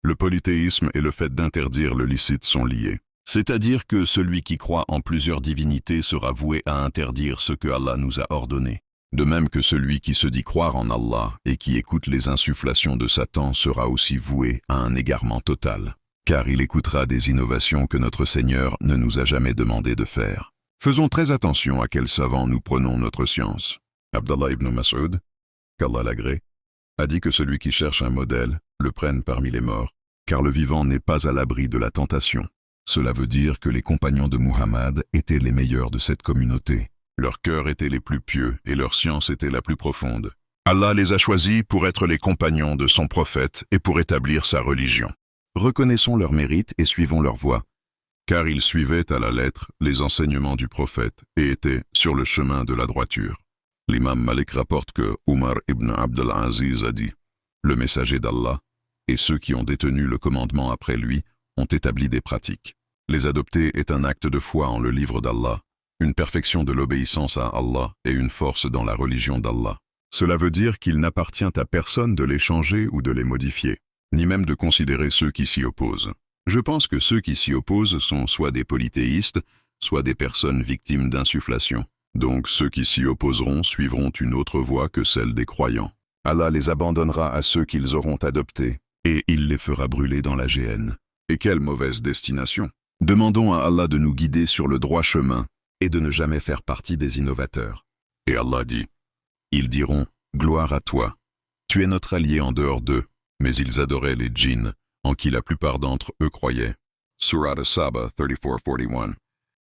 Le polythéisme et le fait d'interdire le licite sont liés. C'est-à-dire que celui qui croit en plusieurs divinités sera voué à interdire ce que Allah nous a ordonné. De même que celui qui se dit croire en Allah et qui écoute les insufflations de Satan sera aussi voué à un égarement total, car il écoutera des innovations que notre Seigneur ne nous a jamais demandé de faire. Faisons très attention à quel savant nous prenons notre science. Abdallah ibn Mas'ud, qu'Allah l'agrée, a dit que celui qui cherche un modèle le prenne parmi les morts, car le vivant n'est pas à l'abri de la tentation. Cela veut dire que les compagnons de Muhammad étaient les meilleurs de cette communauté. Leurs cœurs étaient les plus pieux et leur science était la plus profonde. Allah les a choisis pour être les compagnons de son prophète et pour établir sa religion. Reconnaissons leur mérite et suivons leur voie, car ils suivaient à la lettre les enseignements du prophète et étaient sur le chemin de la droiture. L'imam Malik rapporte que Umar ibn Abdul Aziz a dit « Le messager d'Allah et ceux qui ont détenu le commandement après lui ont établi des pratiques. Les adopter est un acte de foi en le livre d'Allah, une perfection de l'obéissance à Allah et une force dans la religion d'Allah. Cela veut dire qu'il n'appartient à personne de les changer ou de les modifier, ni même de considérer ceux qui s'y opposent. Je pense que ceux qui s'y opposent sont soit des polythéistes, soit des personnes victimes d'insufflation. Donc ceux qui s'y opposeront suivront une autre voie que celle des croyants. Allah les abandonnera à ceux qu'ils auront adoptés, et il les fera brûler dans la géhenne. Et quelle mauvaise destination! Demandons à Allah de nous guider sur le droit chemin et de ne jamais faire partie des innovateurs. Et Allah dit, ils diront, gloire à toi. Tu es notre allié en dehors d'eux, mais ils adoraient les djinns, en qui la plupart d'entre eux croyaient. Surat As-Saba 34-41.